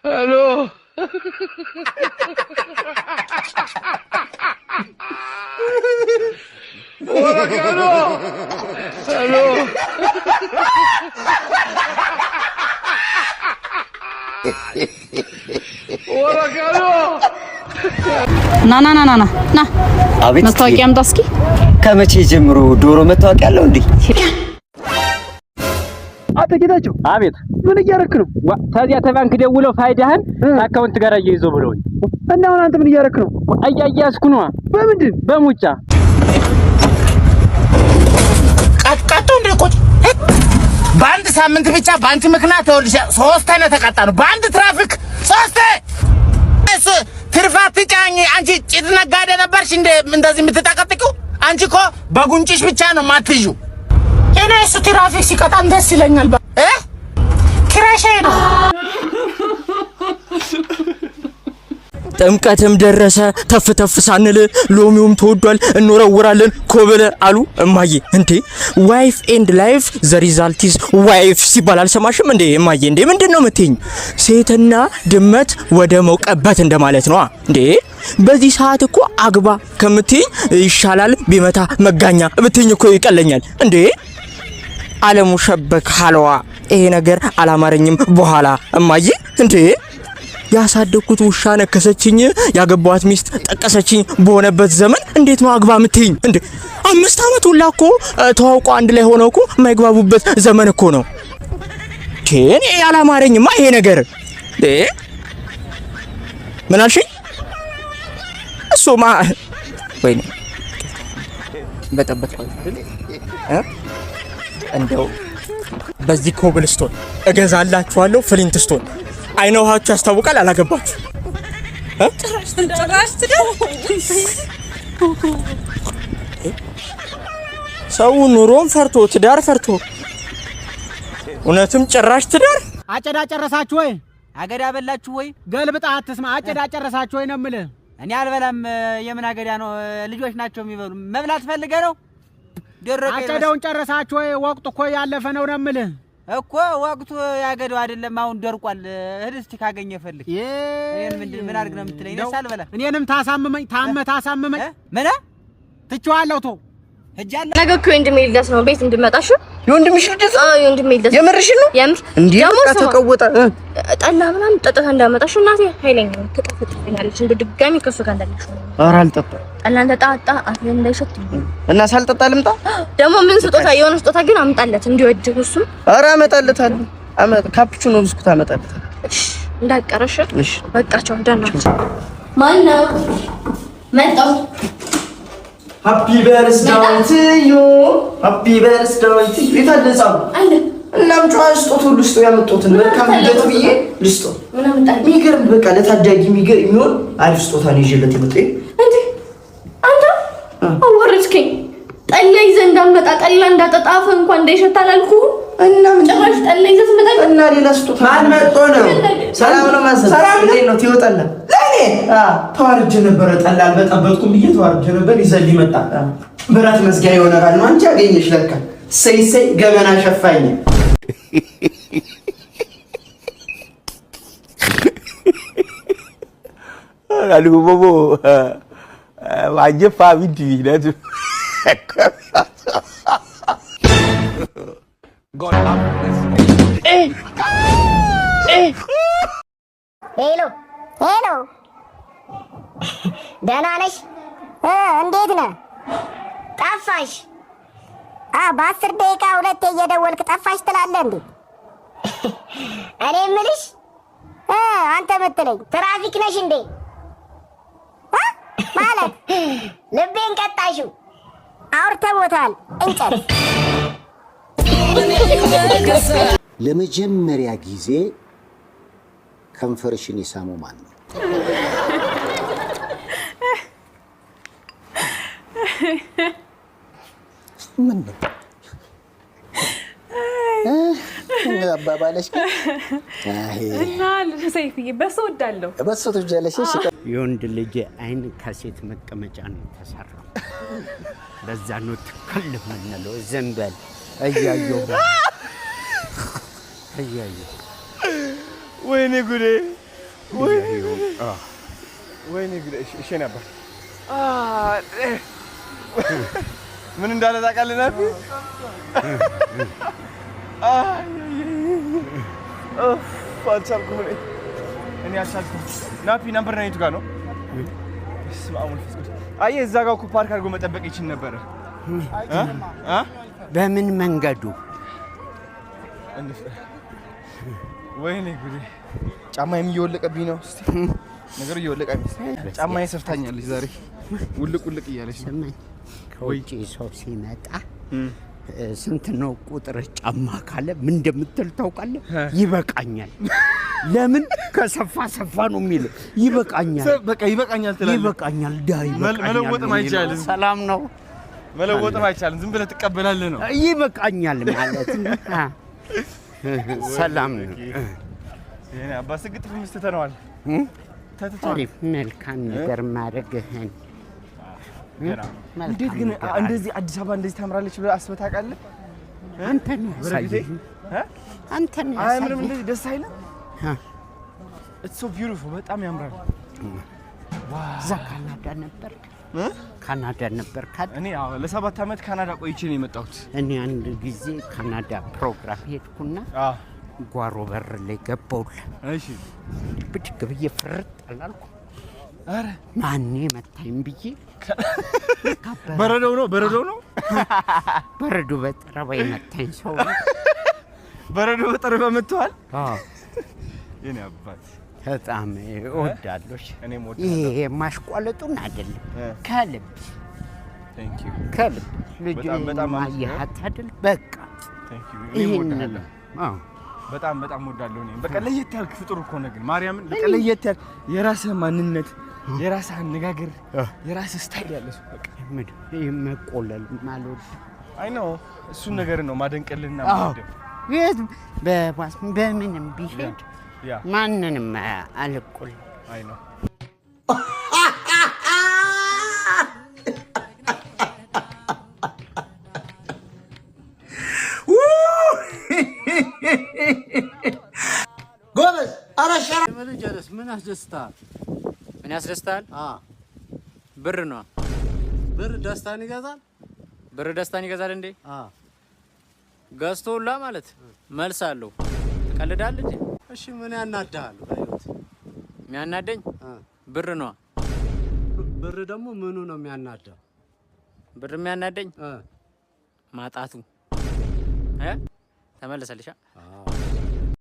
الو وراك الو الو وراك الو ና አቤት መታወቂያ አምጣ እስኪ ከመቼ ጀምሮ ዶሮ መታወቂያ አለው እንዴ አተጌታቸው አቤት ምን እያረክ ነው ታዲያ ተባንክ ደውለው ፋይዳህን አካውንት ጋር እየይዘው ብለውኝ እና አሁን አንተ ምን እያረክ ነው አያያዝኩ ነው በምንድን በሙጫ ቀጥቀጡ እንደቆጭ በአንድ ሳምንት ብቻ ባንቺ ምክንያት ተወልሽ 3 አይነት ተቀጣ ነው በአንድ ትራፊክ 3 ትርፋት ጫኝ አንቺ ጭድ ነጋዴ ነበርሽ እንደዚህ የምትጠቀጥቂው አንቺ እኮ በጉንጭሽ ብቻ ነው ማትዩ እኔ እሱ ትራፊክ ሲቀጣን ደስ ይለኛል ክራሽ ነው ጥምቀትም ደረሰ ተፍ ሳንል ሎሚውም ተወዷል እንወረውራለን ኮበለ አሉ እማዬ እንዴ ዋይፍ ኤንድ ላይፍ ዘ ሪዛልት ኢዝ ዋይፍ ሲባል አልሰማሽም እንዴ እማዬ እንዴ ምንድነው የምትይኝ ሴትና ድመት ወደ መውቀበት እንደማለት ነው እንዴ በዚህ ሰዓት እኮ አግባ ከምትይኝ ይሻላል ቢመታ መጋኛ ብትይኝ እኮ ይቀለኛል እንዴ ዓለሙ ሸበክ ሐለዋ ይሄ ነገር አላማረኝም በኋላ እማዬ እንዴ ያሳደኩት ውሻ ነከሰችኝ ያገባዋት ሚስት ጠቀሰችኝ በሆነበት ዘመን እንዴት ነው አግባ ምትይኝ እንዴ 5 አመት ሁላ እኮ ተዋውቆ አንድ ላይ ሆነው እኮ የማይግባቡበት ዘመን እኮ ነው እኔ ያላማረኝማ ይሄ ነገር ምን አልሽኝ እሱማ ወይኔ በጠበጥ እንደው በዚህ ኮብልስቶን እገዛላችኋለሁ ፍሊንትስቶን አይነውሃችሁ ያስታውቃል አላገባችሁ ጭራሽ ትደው ሰው ኑሮን ፈርቶ ትዳር ፈርቶ እውነትም ጭራሽ ትዳር አጨዳ ጨረሳችሁ ወይ አገዳ በላችሁ ወይ ገልብጣ አትስማ አጨዳ ጨረሳችሁ ወይ ነው የምልህ እኔ አልበላም የምን አገዳ ነው ልጆች ናቸው የሚበሉ መብላት ፈልገ ነው ደረቀ አጨዳውን ጨረሳችሁ ወይ ወቅቱ እኮ ያለፈ ነው የምልህ እኮ ወቅቱ ያገደው አይደለም አሁን ደርቋል ህድስቲ ካገኘ ፈልግ እኔን ምን አድርግ ነው የምትለኝ ነው ሳልበላ እኔንም ታሳምመኝ ታመታሳምመኝ ምን ትችዋለሁ ቶ ሄጃለሁ ነገ እኮ ወንድሜ ልደስ ነው ቤት እንድመጣሽ የወንድምሽ ልደስ የወንድሜ ልደስ የምርሽ ነው እንዴ ተቀወጣ ጠላ ምናምን ጠጥታ እንዳመጣሽ እናቴ ኃይለኛ ተቀፈጥኛለች እንደ ድጋሚ ከሱ ጋር እንዳለሽ ኧረ አልጠጣ ጠላ እንደጣጣ አፍ እንዳይሸት እና ሳልጠጣ ልምጣ ደግሞ ምን ስጦታ የሆነ ስጦታ ግን አምጣለት እንዲወድህ እሱ ኧረ አመጣለታለሁ ካፕቹኖ ብስኩት አመጣለታለሁ እሺ እንዳቀረሽ እሺ በቃቸው ደናቸው ማን ነው መጣው ሃፒ በርዝዴይ ቱ ዩ ሃፒ በርዝዴይ ቱ ዩ ይታደሳው አለ እናም ጫዋስ ጦት ሁሉ ስጦ ያመጣሁትን መልካም ልደት ብዬ ልስጦ ሚገርም በቃ ለታዳጊ ሚገርም የሚሆን አሪፍ ስጦታ ነው ይዤለት የመጣው እንዴ አንተ አወርድከኝ ጠላ ይዘህ እንዳመጣ ጠላ እንዳጠጣፈ እንኳን እንዳይሸታል አልኩ እና ምን ጭራሽ ጠላ ይዘህ ትመጣ እና ሌላ ስጦታ ማን መጥቶ ነው ሰላም ነው ማሰብ ሰላም ነው ትወጣለህ ለኔ ተዋርጀ ነበር ጠላ አልበጠበጥኩም ብዬ ተዋርጀ ነበር ይዘልኝ መጣ በራት መስጊያ ይሆናል ነው አንቺ አገኘሽ ለካ ሰይ ገመና ሸፋኝ አልጎቦ ዋጀፋ ቢዲ ነቱ ሄሎ ደህና ነሽ እንዴት ነህ ጠፋሽ በ10 ደቂቃ ሁለቴ እየደወልክ ጠፋሽ ትላለህ እንዴ እኔ የምልሽ አንተ የምትለኝ ትራፊክ ነሽ እንዴ ማለት ልቤን ቀጣሽው አውርተቦታል እንጨት ለመጀመሪያ ጊዜ ከንፈርሽን የሳመው ማን ነው ምን ነው አባባለሽ እና ለሰይፍዬ በሶዳለው በሶቱ ጀለሽሽ የወንድ ልጅ አይን ከሴት መቀመጫ ነው ተሰራው ለዛ ነው ተከልፍ ምንለው ዘንበል አያየው ወይኔ ጉዴ ወይኔ ጉዴ! እሺ ነበር ምን እንዳለ ታውቃለህ? ናፊ አልቻልኩም እኔ አልቻልኩም። ናፊ ነምበር ናይቱ ጋር ነው። አየህ እዛ ጋር እኮ ፓርክ አድርጎ መጠበቅ ይችል ነበረ። በምን መንገዱ? ወይኔ ጉዴ! ጫማዬም እየወለቀብኝ ነው። እስቲ ነገሩ እየወለቀ አይመስልም። ጫማዬ ሰፍታኛለች ዛሬ ውልቅ ውልቅ እያለች ነው። ከውጪ ሰው ሲመጣ ስንት ነው ቁጥር ጫማ ካለ ምን እንደምትል ታውቃለህ? ይበቃኛል። ለምን ከሰፋ ሰፋ ነው የሚለው? ይበቃኛል፣ በቃ ይበቃኛል ትላለህ። ይበቃኛል፣ ዳይ መለወጥም አይቻልም። ሰላም ነው። መለወጥም አይቻልም። ዝም ብለህ ትቀበላለህ ነው። ይበቃኛል ማለት ነው። ሰላም ነው። የኔ አባስ ግጥፍ ምስተተነዋል ተተቷል። መልካም ነገር ማድረግህን እንዴት ግን እንደዚህ አዲስ አበባ እንደዚህ ታምራለች ብለህ አስበህ ታውቃለህ? አንተ ነው ያሳየህ። አንተ ነው ያሳየህ። ምንም እንደዚህ ደስ አይልም? It's so beautiful በጣም ያምራል። እዛ ካናዳ ነበርክ? ካናዳ ነበርክ? እኔ ለ7 ዓመት ካናዳ ቆይቼ ነው የመጣሁት። እኔ አንድ ጊዜ ካናዳ ፕሮግራም ሄድኩና ጓሮ በር ላይ ገባሁልህ። እሺ ብድግ ብዬ ፍርጥ አላልኩ። አረ ማን መታኝ ብዬ በረዶው ነው በረዶ በጠረባ የመታኝ ሰው በረዶ በጠረባ መጥቷል። የኔ አባት በጣም እወዳለሁ። እኔም እወዳለሁ። ይሄ ማሽቋለጡን አይደለም ከልብ ቴንክ ዩ ከልብ ልጅ በጣም ማያት አይደል? በቃ ቴንክ ዩ እኔም እወዳለሁ። በጣም እወዳለሁ። እኔ በቃ ለየት ያልክ ፍጡር እኮ ነው። ግን ማርያምን በቃ ለየት ያልክ የራስህ ማንነት፣ የራስህ አነጋገር፣ የራስህ ስታይል ያለ ሰው በቃ ይሄ መቆለል ማለት አይ ነው። እሱን ነገር ነው ማደንቀልና ማለት በምንም ቢሄድ ማንንም አልቆል አይ ነው። ጎበዝ አራሻራ ጀለስ ምን ያስደስታል? ምን ያስደስታል? ብር ነው። ብር ደስታን ይገዛል። ብር ደስታን ይገዛል እንዴ? ገዝቶላ ማለት መልስ አለው። ትቀልዳለህ እንዴ? እሺ ምን ያናዳል? የሚያናደኝ ብር ነው። ብር ደግሞ ምኑ ነው የሚያናዳው? ብር የሚያናደኝ ማጣቱ ተመለሰልሻ